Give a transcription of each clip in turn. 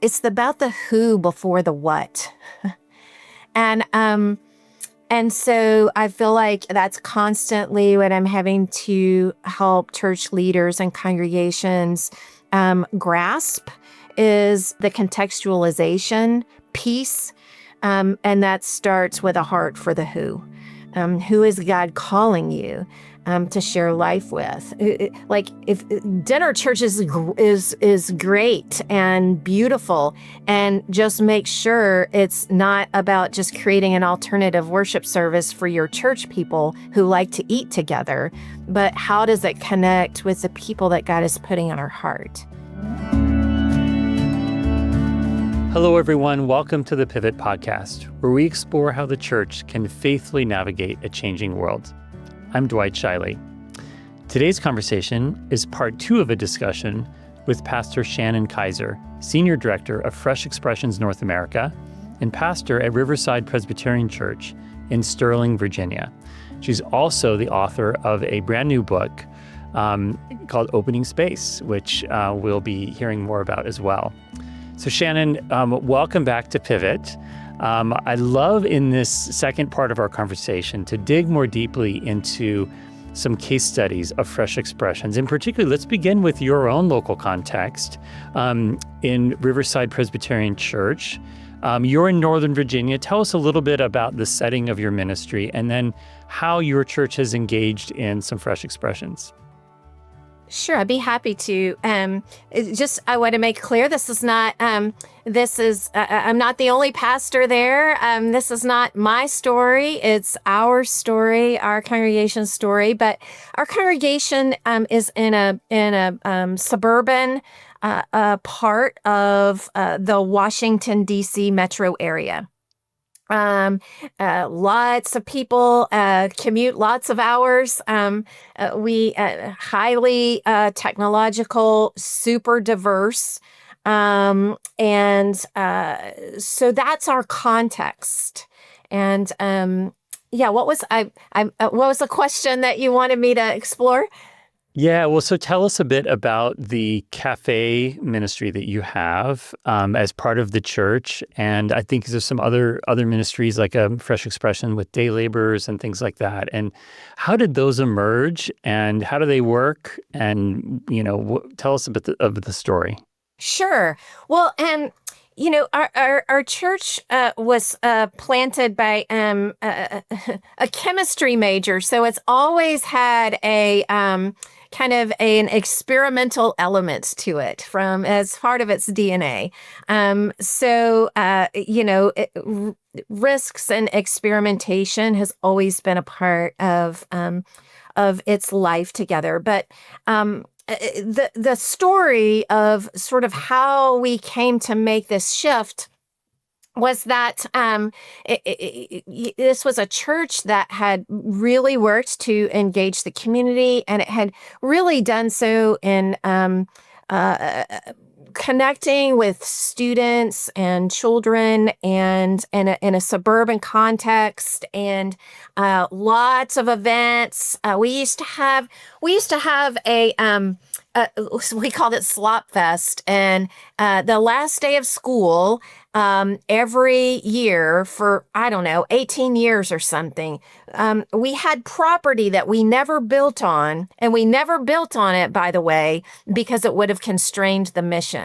it's about the who before the what. And so I feel like that's constantly what I'm having to help church leaders and congregations grasp is the contextualization piece. And that starts with a heart for the who. Who is God calling you to share life with? Like, if dinner church is great and beautiful, and just make sure it's not about just creating an alternative worship service for your church people who like to eat together, but how does it connect with the people that God is putting on our heart? Hello, everyone. Welcome to the Pivot Podcast, where we explore how the church can faithfully navigate a changing world. I'm Dwight Shiley. Today's conversation is part 2 of a discussion with Pastor Shannon Kiser, Senior Director of Fresh Expressions North America and pastor at Riverside Presbyterian Church in Sterling, Virginia. She's also the author of a brand new book called Opening Space, which we'll be hearing more about as well. So Shannon, welcome back to Pivot. I love in this second part of our conversation to dig more deeply into some case studies of fresh expressions. In particular, let's begin with your own local context in Riverside Presbyterian Church. You're in Northern Virginia. Tell us a little bit about the setting of your ministry and then how your church has engaged in some fresh expressions. Sure, I'd be happy to. I want to make clear, I'm not the only pastor there. This is not my story. It's our story, our congregation's story. But our congregation is in a suburban part of the Washington, D.C. metro area. Lots of people commute lots of hours. We highly technological, super diverse. So that's our context. And what was the question that you wanted me to explore? Yeah, well, so tell us a bit about the cafe ministry that you have as part of the church. And I think there's some other ministries like Fresh Expression with day laborers and things like that. And how did those emerge and how do they work? And, tell us a bit of the story. Sure. Well, and our church was planted by a chemistry major, so it's always had a kind of an experimental element to it as part of its DNA. Risks and experimentation has always been a part of its life together, but. The story of sort of how we came to make this shift was that this was a church that had really worked to engage the community, and it had really done so in connecting with students and children and in a suburban context, and lots of events. We used to have a we called it Slop Fest, and the last day of school every year for 18 years or something. We had property that we never built on, and we never built on it, by the way, because it would have constrained the mission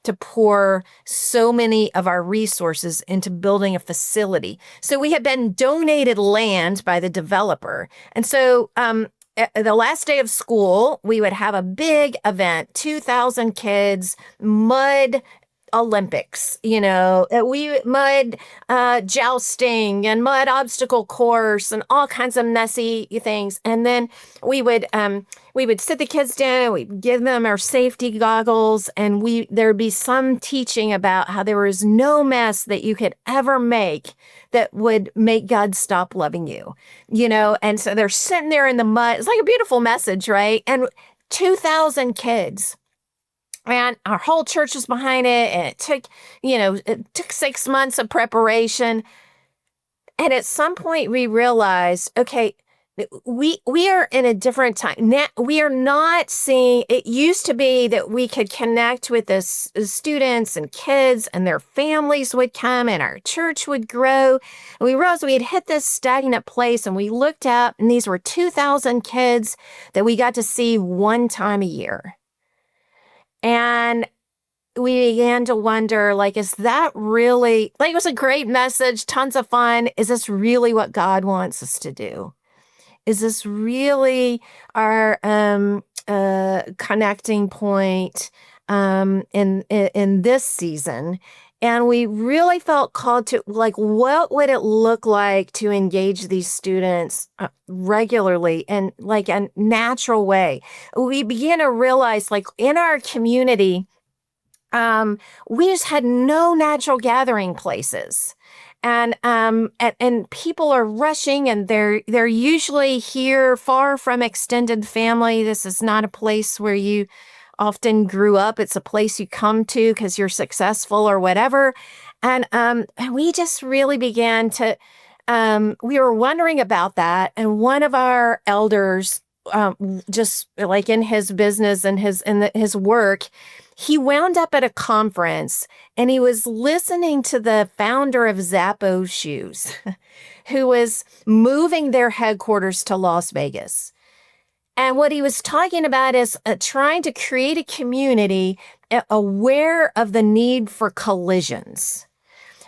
to pour so many of our resources into building a facility. So we had been donated land by the developer. And so the last day of school, we would have a big event, 2,000 kids, mud Olympics, mud jousting and mud obstacle course and all kinds of messy things. And then we would sit the kids down, we'd give them our safety goggles, and there'd be some teaching about how there was no mess that you could ever make that would make God stop loving you, and so they're sitting there in the mud. It's like a beautiful message, right? And 2,000 kids. And our whole church was behind it, and it took 6 months of preparation. And at some point we realized, okay, we are in a different time now. We are not seeing. It used to be that we could connect with the students and kids, and their families would come, and our church would grow. And we realized we had hit this stagnant place, and we looked up, and these were 2,000 kids that we got to see one time a year, and we began to wonder, like, is that really, like, it was a great message, tons of fun. Is this really what God wants us to do? Is this really our connecting point in this season? And we really felt called to, like, what would it look like to engage these students regularly in, like, a natural way? We began to realize, like, in our community, we just had no natural gathering places. And people are rushing, and they're usually here far from extended family. This is not a place where you often grew up. It's a place you come to because you're successful or whatever. And we just really began to, we were wondering about that. And one of our elders, just like in his business and his work, he wound up at a conference, and he was listening to the founder of Zappos Shoes, who was moving their headquarters to Las Vegas. And what he was talking about is trying to create a community aware of the need for collisions.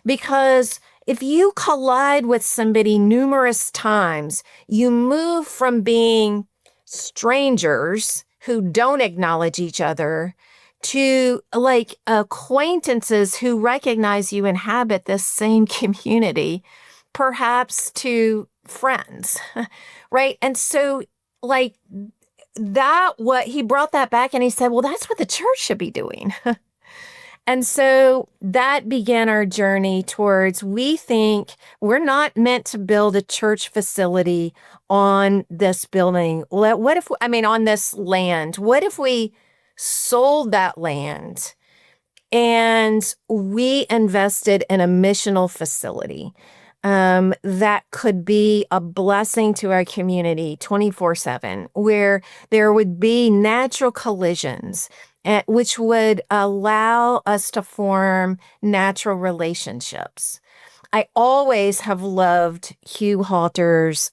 Because if you collide with somebody numerous times, you move from being strangers who don't acknowledge each other to, like, acquaintances who recognize you inhabit this same community, perhaps to friends, right? And so, like, what he brought that back, and he said, well, that's what the church should be doing. And so that began our journey towards, we think we're not meant to build a church facility on this building. What if, on this land, what if we sold that land and we invested in a missional facility that could be a blessing to our community 24/7, where there would be natural collisions, which would allow us to form natural relationships. I always have loved Hugh Halter's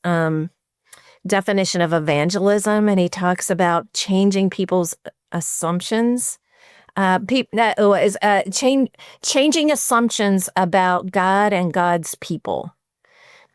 definition of evangelism, and he talks about changing people's assumptions. Changing assumptions about God and God's people.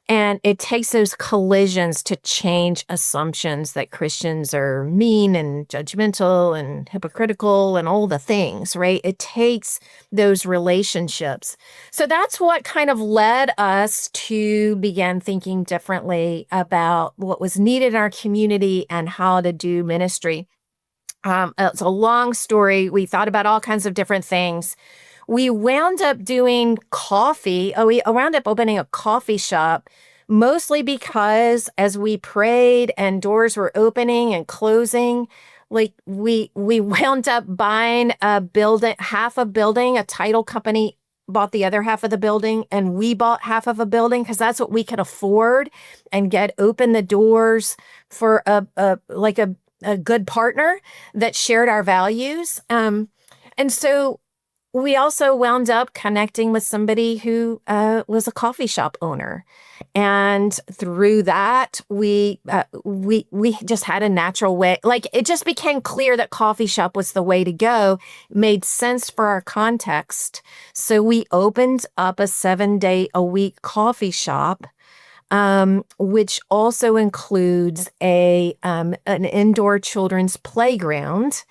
And it takes those collisions to change assumptions that Christians are mean and judgmental and hypocritical and all the things, right? It takes those relationships. So that's what kind of led us to begin thinking differently about what was needed in our community and how to do ministry. It's a long story. We thought about all kinds of different things. We wound up doing coffee. We wound up opening a coffee shop, mostly because as we prayed and doors were opening and closing, like we wound up buying a building, half a building. A title company bought the other half of the building, and we bought half of a building because that's what we could afford, and open the doors for a good partner that shared our values. And so we also wound up connecting with somebody who was a coffee shop owner. And through that, we just had a natural way. Like, it just became clear that coffee shop was the way to go. It made sense for our context. So we opened up a 7-day-a-week coffee shop, which also includes an indoor children's playground,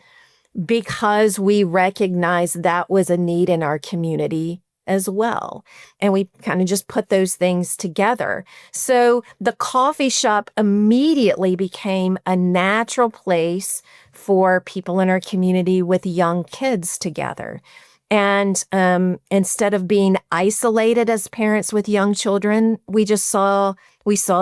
because we recognized that was a need in our community as well. And we kind of just put those things together. So the coffee shop immediately became a natural place for people in our community with young kids together. And instead of being isolated as parents with young children, we saw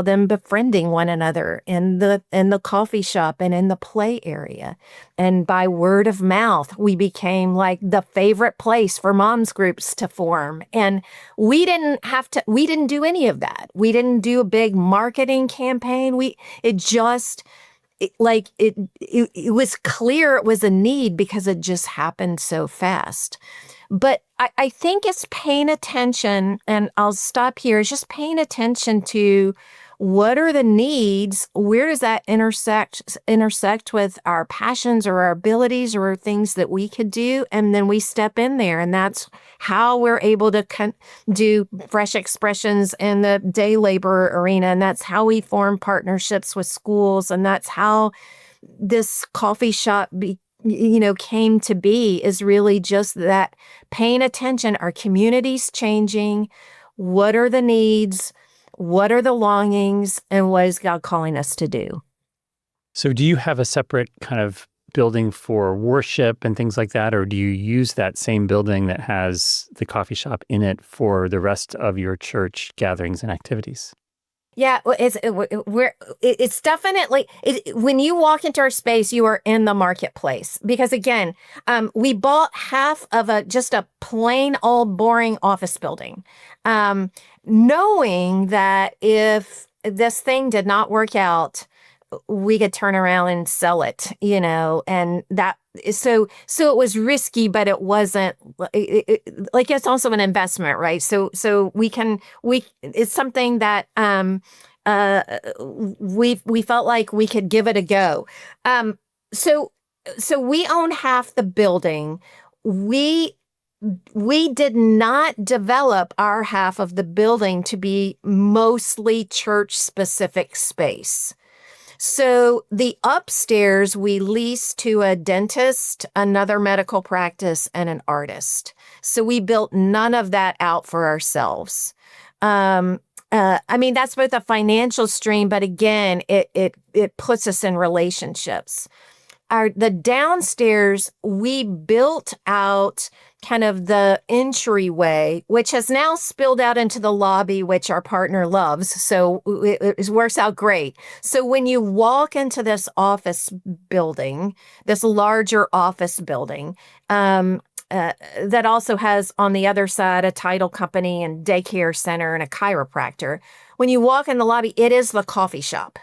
them befriending one another in the coffee shop and in the play area. And by word of mouth, we became like the favorite place for moms groups to form. And we didn't do any of that. We didn't do a big marketing campaign. It was clear it was a need because it just happened so fast. But I think it's paying attention, and I'll stop here, is just paying attention to what are the needs, where does that intersect with our passions or our abilities or things that we could do, and then we step in there, and that's how we're able to do fresh expressions in the day labor arena, and that's how we form partnerships with schools, and that's how this coffee shop came to be, is really just that paying attention. Our community's changing. What are the needs? What are the longings? And what is God calling us to do? So do you have a separate kind of building for worship and things like that? Or do you use that same building that has the coffee shop in it for the rest of your church gatherings and activities? Yeah, it's definitely, when you walk into our space, you are in the marketplace. Because again, we bought half of just a plain old boring office building, knowing that if this thing did not work out, we could turn around and sell it, and that. So it was risky, but it wasn't like it's also an investment, right? So it's something that we felt like we could give it a go. So we own half the building. We did not develop our half of the building to be mostly church-specific space. So the upstairs we leased to a dentist, another medical practice, and an artist. So we built none of that out for ourselves. That's both a financial stream, but again, it puts us in relationships. The downstairs, we built out kind of the entryway, which has now spilled out into the lobby, which our partner loves. So it works out great. So when you walk into this office building, this larger office building, that also has on the other side a title company and daycare center and a chiropractor. When you walk in the lobby, it is the coffee shop.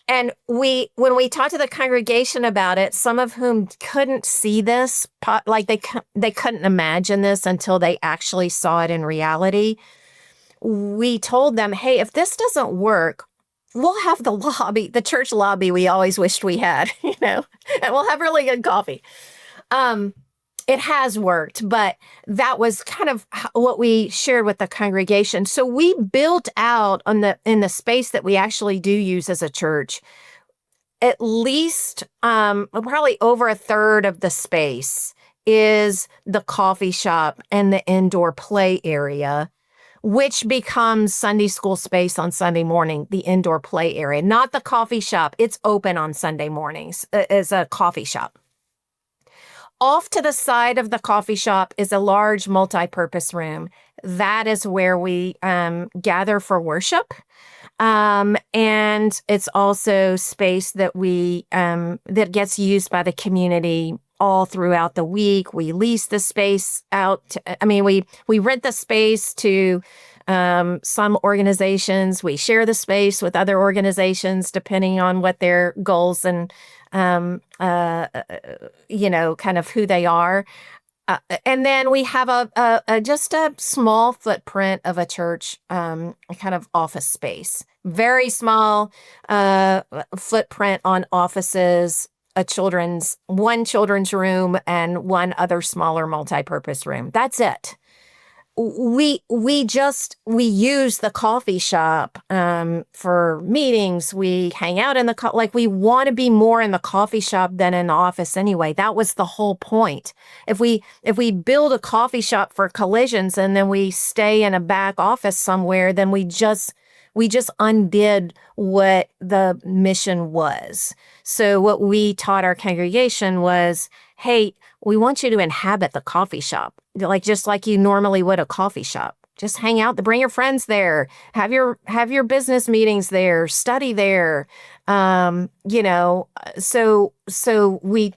And when we talked to the congregation about it, some of whom couldn't see this, like they couldn't imagine this until they actually saw it in reality. We told them, hey, if this doesn't work, we'll have the church lobby we always wished we had, and we'll have really good coffee. It has worked, but that was kind of what we shared with the congregation. So we built out in the space that we actually do use as a church, at least probably over a third of the space is the coffee shop and the indoor play area, which becomes Sunday school space on Sunday morning, the indoor play area, not the coffee shop. It's open on Sunday mornings as a coffee shop. Off to the side of the coffee shop is a large multi-purpose room. That is where we gather for worship. And it's also space that that gets used by the community all throughout the week. We lease the space out. We rent the space to some organizations. We share the space with other organizations depending on what their goals and kind of who they are. And then we have just a small footprint of a church, kind of office space, very small footprint on offices, one children's room and one other smaller multi-purpose room. That's it. We use the coffee shop for meetings. We hang out in we want to be more in the coffee shop than in the office anyway. That was the whole point. If we build a coffee shop for collisions and then we stay in a back office somewhere, then we we just undid what the mission was. So what we taught our congregation was, hey, we want you to inhabit the coffee shop, just like you normally would a coffee shop. Just hang out, bring your friends there, have your business meetings there, study there. So we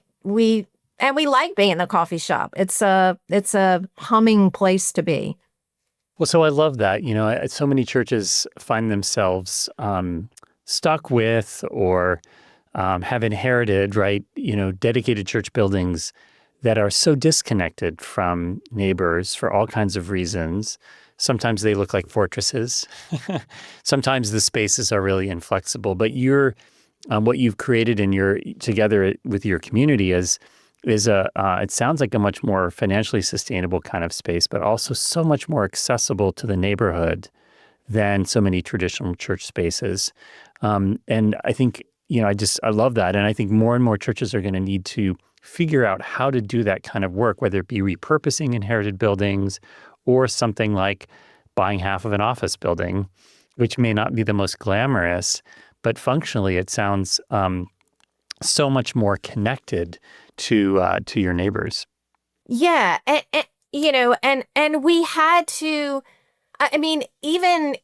like being in the coffee shop. It's a humming place to be. Well, so I love that. So many churches find themselves stuck with or have inherited, right, dedicated church buildings that are so disconnected from neighbors for all kinds of reasons. Sometimes they look like fortresses. Sometimes the spaces are really inflexible. But what you've created together with your community is it sounds like a much more financially sustainable kind of space, but also so much more accessible to the neighborhood than so many traditional church spaces. And I think, I love that. And I think more and more churches are going to need to figure out how to do that kind of work, whether it be repurposing inherited buildings or something like buying half of an office building, which may not be the most glamorous, but functionally it sounds so much more connected to your neighbors. Yeah, and we had to. I mean, even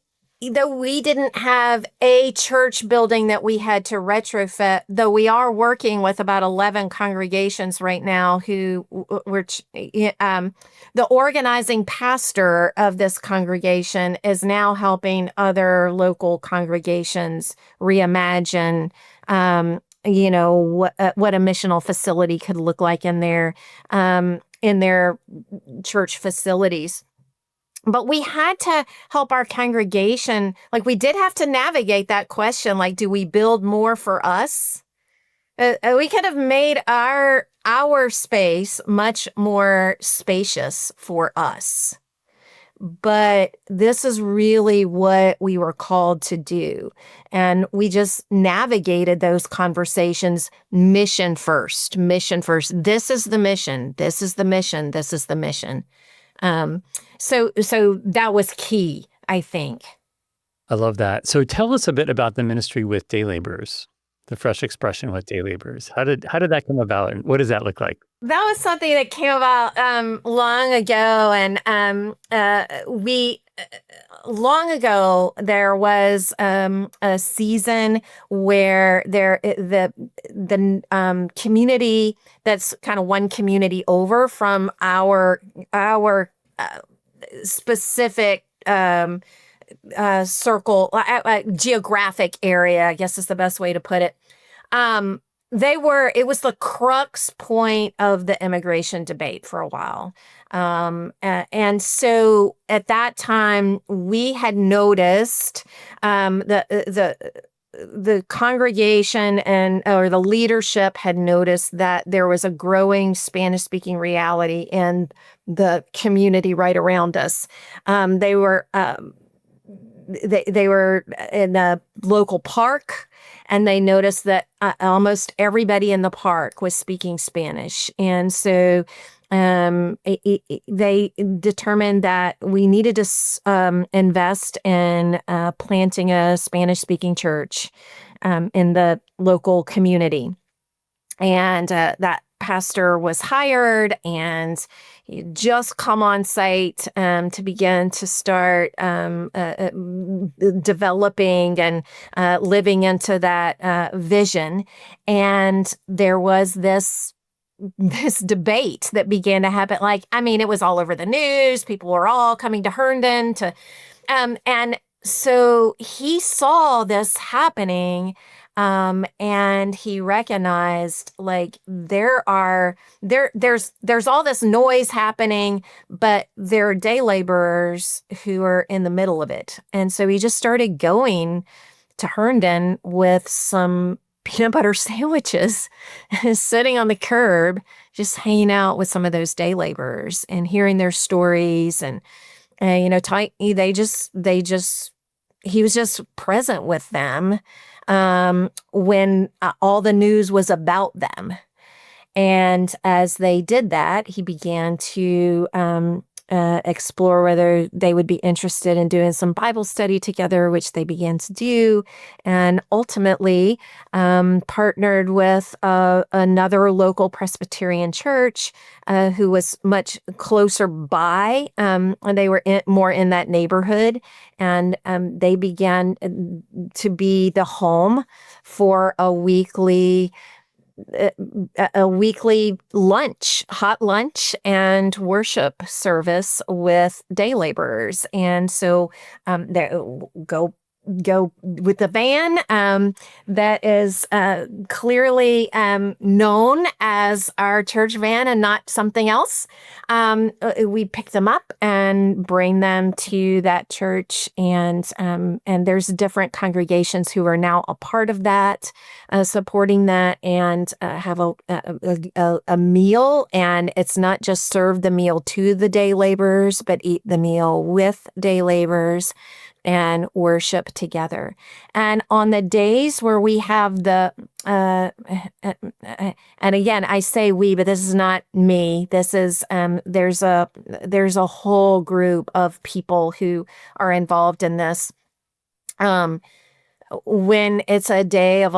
though we didn't have a church building that we had to retrofit, though we are working with about 11 congregations right now who were, the organizing pastor of this congregation is now helping other local congregations reimagine, what a missional facility could look like in their church facilities. But we had to help our congregation. We did have to navigate that question. Do we build more for us? We could have made our space much more spacious for us. But this is really what we were called to do. And we just navigated those conversations mission first. This is the mission. This is the mission. This is the mission. So that was key, I think. I love that. So tell us a bit about the ministry with day laborers, the Fresh Expression with day laborers. How did that come about, and what does that look like? That was something that came about long ago, and long ago there was a season where the community that's kind of one community over from our specific circle, geographic area, I guess is the best way to put it. It was the crux point of the immigration debate for a while. And so at that time we had noticed, the congregation or the leadership had noticed that there was a growing Spanish-speaking reality in the community right around us. They were in the local park, and they noticed that almost everybody in the park was speaking Spanish. And so they determined that we needed to invest in planting a Spanish-speaking church in the local community. And that pastor was hired, and he just come on site to begin to start developing and living into that vision. And there was this debate that began to happen. It was all over the news. People were all coming to Herndon and so he saw this happening. And he recognized there's all this noise happening, but there are day laborers who are in the middle of it. And so he just started going to Herndon with some peanut butter sandwiches, sitting on the curb, just hanging out with some of those day laborers and hearing their stories. And, he was just present with them when all the news was about them. And as they did that, he began to explore whether they would be interested in doing some Bible study together, which they began to do, and ultimately partnered with another local Presbyterian church who was much closer by, and they were more in that neighborhood, and they began to be the home for a weekly lunch, hot lunch and worship service with day laborers. And so they go with the van that is clearly known as our church van and not something else. We pick them up and bring them to that church, and there's different congregations who are now a part of that, supporting that, and have a meal. And it's not just serve the meal to the day laborers, but eat the meal with day laborers and worship together. And on the days where we have the, and again, I say we, but this is not me. This is, there's a whole group of people who are involved in this. When it's a day of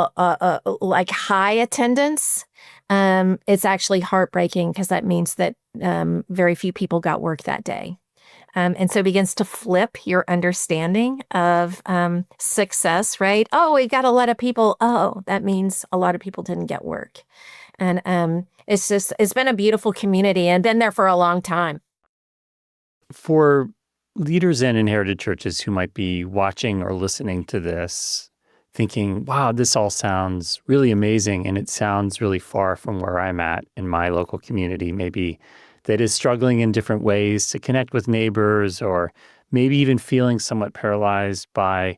like high attendance, it's actually heartbreaking, because that means that very few people got work that day. And so it begins to flip your understanding of success, right? Oh, we got a lot of people. Oh, that means a lot of people didn't get work. And it's been a beautiful community and been there for a long time. For leaders in inherited churches who might be watching or listening to this, thinking, wow, this all sounds really amazing, and it sounds really far from where I'm at in my local community, maybe that is struggling in different ways to connect with neighbors, or maybe even feeling somewhat paralyzed by,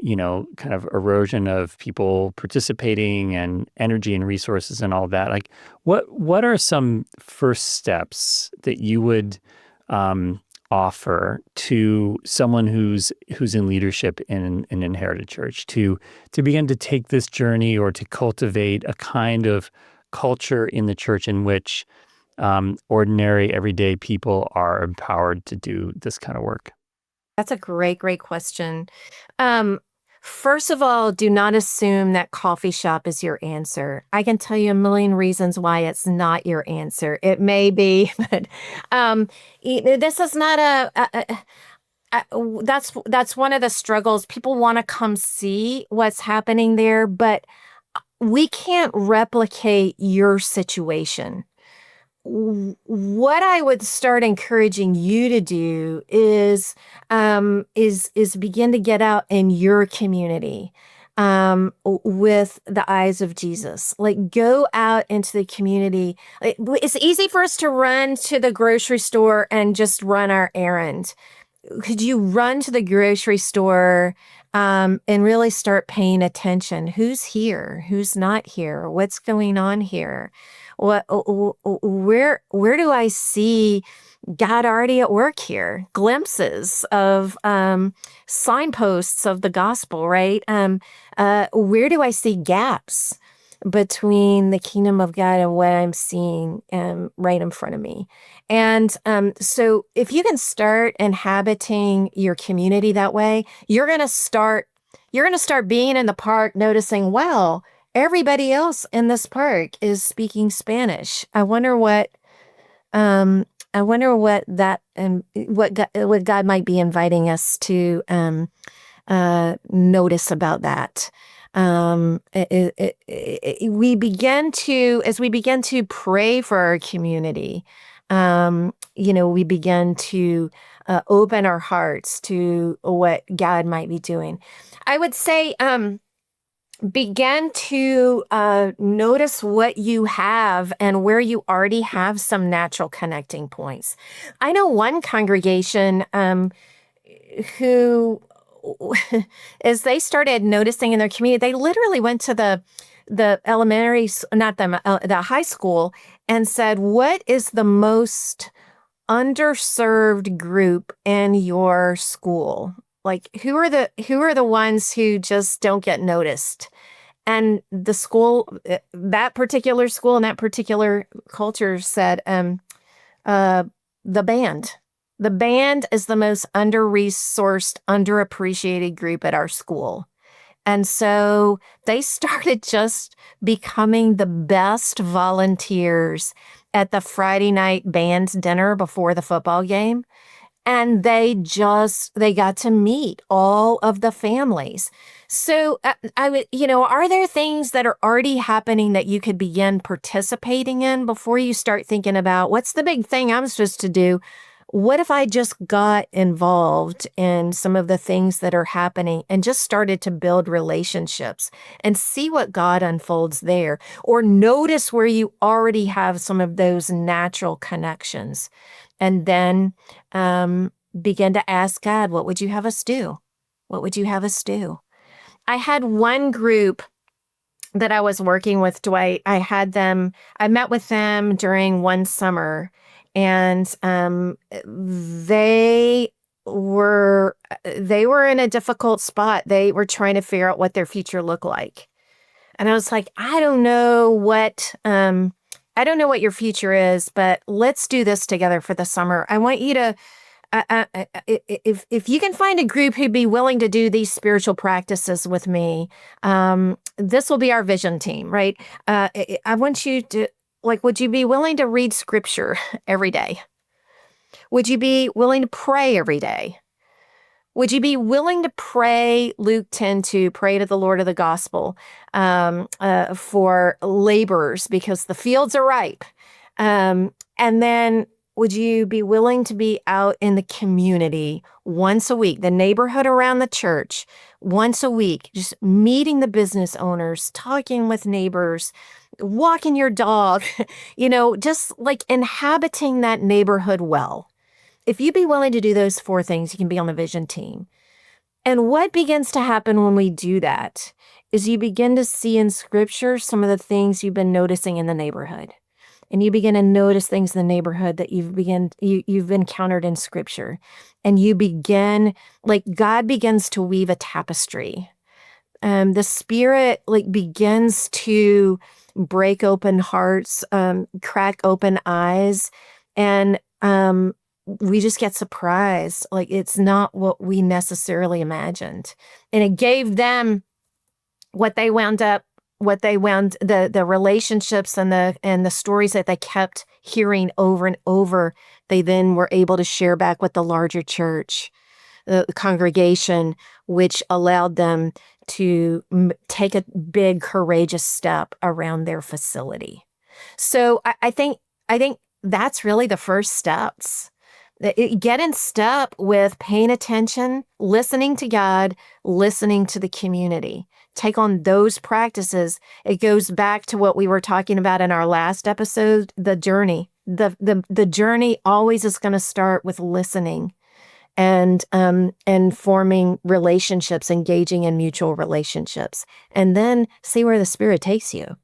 kind of erosion of people participating and energy and resources and all that. Like, what are some first steps that you would offer to someone who's in leadership in an inherited church to begin to take this journey, or to cultivate a kind of culture in the church in which ordinary, everyday people are empowered to do this kind of work? That's a great question. First of all, do not assume that coffee shop is your answer. I can tell you a million reasons why it's not your answer. It may be, but this is not that's one of the struggles. People want to come see what's happening there, but we can't replicate your situation. What I would start encouraging you to do is begin to get out in your community with the eyes of Jesus. Like, go out into the community. It's easy for us to run to the grocery store and just run our errand. Could you run to the grocery store and really start paying attention? Who's here? Who's not here? What's going on here? Where do I see God already at work here? Glimpses of signposts of the gospel, right? Where do I see gaps between the kingdom of God and what I'm seeing right in front of me? And so if you can start inhabiting your community that way, you're going to start being in the park, noticing, wow, everybody else in this park is speaking Spanish. I wonder what that and what God might be inviting us to notice about that. We begin to pray for our community. We begin to open our hearts to what God might be doing. I would say, begin to notice what you have and where you already have some natural connecting points. I know one congregation who, as they started noticing in their community, they literally went to the elementary, not the high school, and said, "What is the most underserved group in your school? Like, who are the ones who just don't get noticed?" And the school, that particular school and that particular culture said, the band. The band is the most under-resourced, underappreciated group at our school. And so they started just becoming the best volunteers at the Friday night band dinner before the football game. And they got to meet all of the families. So I would, are there things that are already happening that you could begin participating in before you start thinking about what's the big thing I'm supposed to do? What if I just got involved in some of the things that are happening and just started to build relationships and see what God unfolds there, or notice where you already have some of those natural connections, and then begin to ask God, what would you have us do? What would you have us do? I had one group that I was working with, Dwight. I met with them during one summer, and they were in a difficult spot. They were trying to figure out what their future looked like. And I was like, I don't know what your future is, but let's do this together for the summer. I want you to, if you can find a group who'd be willing to do these spiritual practices with me, this will be our vision team, right? I want you to, would you be willing to read scripture every day? Would you be willing to pray every day? Would you be willing to pray Luke 10:2, pray to the Lord of the gospel for laborers because the fields are ripe? And then would you be willing to be out in the community once a week, the neighborhood around the church, once a week, just meeting the business owners, talking with neighbors, walking your dog, just like inhabiting that neighborhood well? If you'd be willing to do those 4 things, you can be on the vision team. And what begins to happen when we do that is you begin to see in scripture some of the things you've been noticing in the neighborhood. And you begin to notice things in the neighborhood that you've encountered in scripture. And you begin, God begins to weave a tapestry. The Spirit begins to break open hearts, crack open eyes, and we just get surprised. It's not what we necessarily imagined. And it gave them the relationships and the stories that they kept hearing over and over. They then were able to share back with the larger church, the congregation, which allowed them to take a big, courageous step around their facility. So I think that's really the first steps. Get in step with paying attention, listening to God, listening to the community. Take on those practices. It goes back to what we were talking about in our last episode, the journey. The journey always is going to start with listening and forming relationships, engaging in mutual relationships, and then see where the Spirit takes you.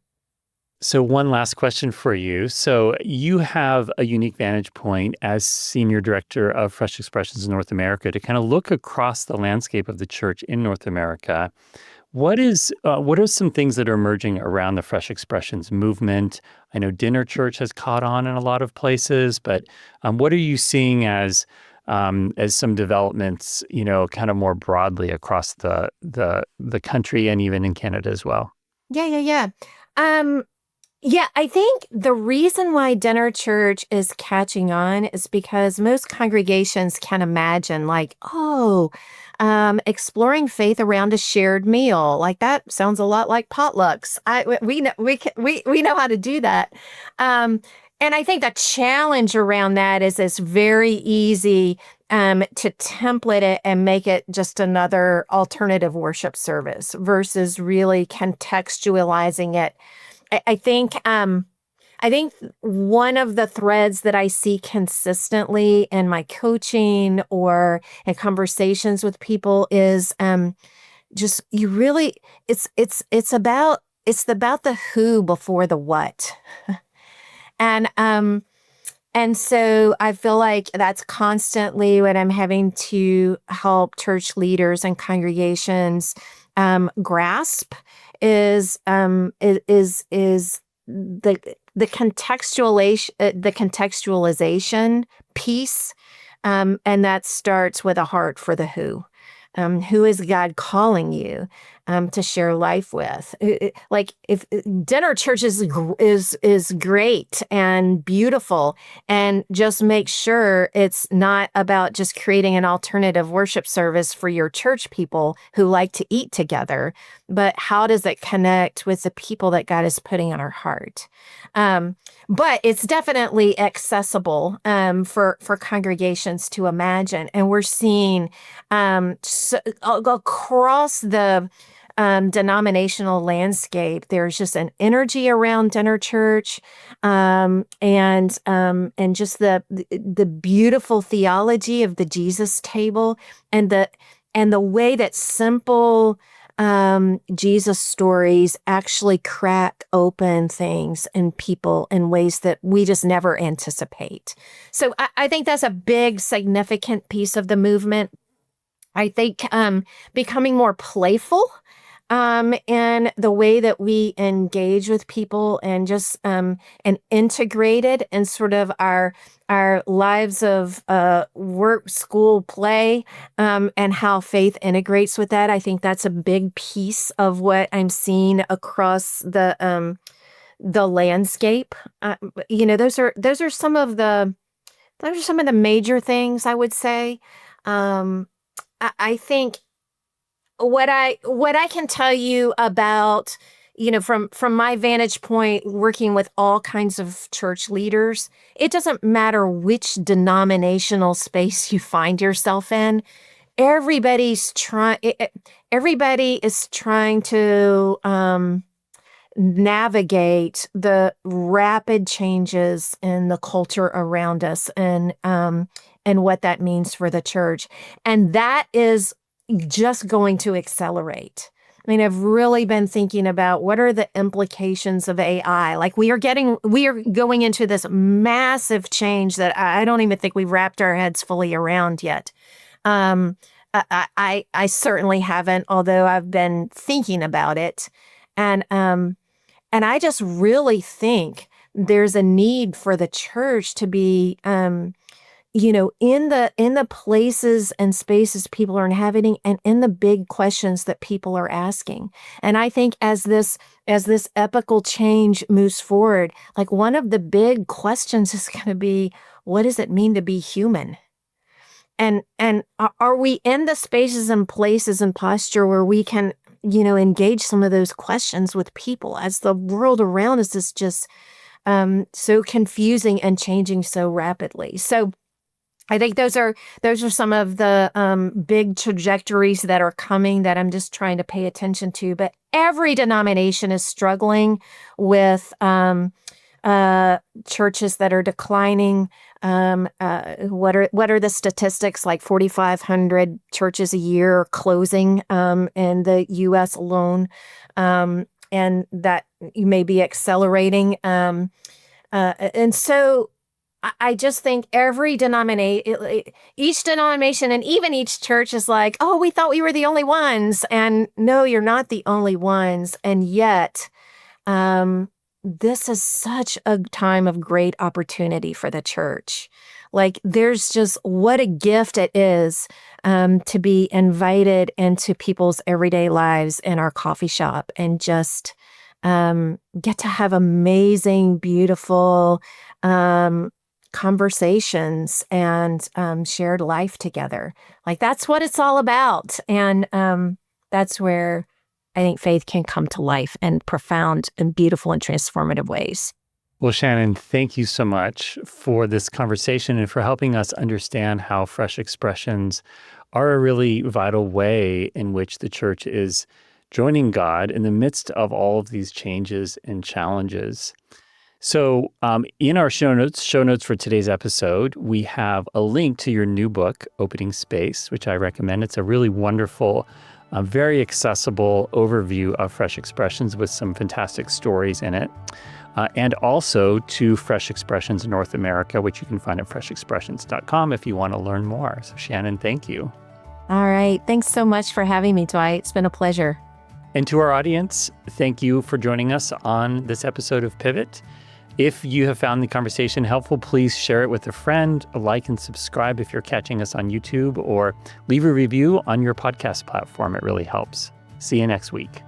So one last question for you. So you have a unique vantage point as Senior Director of Fresh Expressions North America to kind of look across the landscape of the church in North America. What are some things that are emerging around the Fresh Expressions movement? I know Dinner Church has caught on in a lot of places, but what are you seeing as some developments, kind of more broadly across the country and even in Canada as well? Yeah. I think the reason why Dinner Church is catching on is because most congregations can imagine exploring faith around a shared meal. That sounds a lot like potlucks. We know how to do that. And I think the challenge around that is it's very easy to template it and make it just another alternative worship service versus really contextualizing it. I think one of the threads that I see consistently in my coaching or in conversations with people is it's about the who before the what. And so I feel like that's constantly what I'm having to help church leaders and congregations grasp is the contextualization piece And that starts with a heart for the who. Who is God calling you to share life with? Like if dinner church is great and beautiful, and just make sure it's not about just creating an alternative worship service for your church people who like to eat together, but how does it connect with the people that God is putting on our heart? But it's definitely accessible for congregations to imagine, and we're seeing across the denominational landscape, there's just an energy around dinner church, and just the beautiful theology of the Jesus table, and the way that simple Jesus stories actually crack open things in people in ways that we just never anticipate. So I think that's a big, significant piece of the movement. I think becoming more playful in the way that we engage with people, and just and integrated in sort of our lives of work, school, play, and how faith integrates with that. I think that's a big piece of what I'm seeing across the landscape. Those are some of the major things I would say. I think what I can tell you about, from my vantage point, working with all kinds of church leaders, it doesn't matter which denominational space you find yourself in. Everybody is trying to navigate the rapid changes in the culture around us, and what that means for the church. And that is just going to accelerate. I mean, I've really been thinking about what are the implications of AI. Like we are going into this massive change that I don't even think we've wrapped our heads fully around yet. I certainly haven't, although I've been thinking about it. And I just really think there's a need for the church to be, in the places and spaces people are inhabiting, and in the big questions that people are asking. And I think as this epochal change moves forward, like one of the big questions is going to be, what does it mean to be human? And are we in the spaces and places and posture where we can, engage some of those questions with people, as the world around us is just so confusing and changing so rapidly? So I think those are some of the big trajectories that are coming that I'm just trying to pay attention to. But every denomination is struggling with churches that are declining. What are the statistics? Like 4,500 churches a year are closing in the U.S. alone, and that you may be accelerating. And so I just think each denomination and even each church is like, oh, we thought we were the only ones. And no, you're not the only ones. And yet, this is such a time of great opportunity for the church. Like, there's just what a gift it is to be invited into people's everyday lives in our coffee shop, and just get to have amazing, beautiful conversations and shared life together. Like, that's what it's all about. And that's where I think faith can come to life in profound and beautiful and transformative ways. Well, Shannon, thank you so much for this conversation and for helping us understand how fresh expressions are a really vital way in which the church is joining God in the midst of all of these changes and challenges. So in our show notes for today's episode, we have a link to your new book, Opening Space, which I recommend. It's a really wonderful, very accessible overview of fresh expressions with some fantastic stories in it. And also to Fresh Expressions North America, which you can find at freshexpressions.com if you want to learn more. So Shannon, thank you. All right. Thanks so much for having me, Dwight. It's been a pleasure. And to our audience, thank you for joining us on this episode of Pivot. If you have found the conversation helpful, please share it with a friend, like and subscribe if you're catching us on YouTube, or leave a review on your podcast platform. It really helps. See you next week.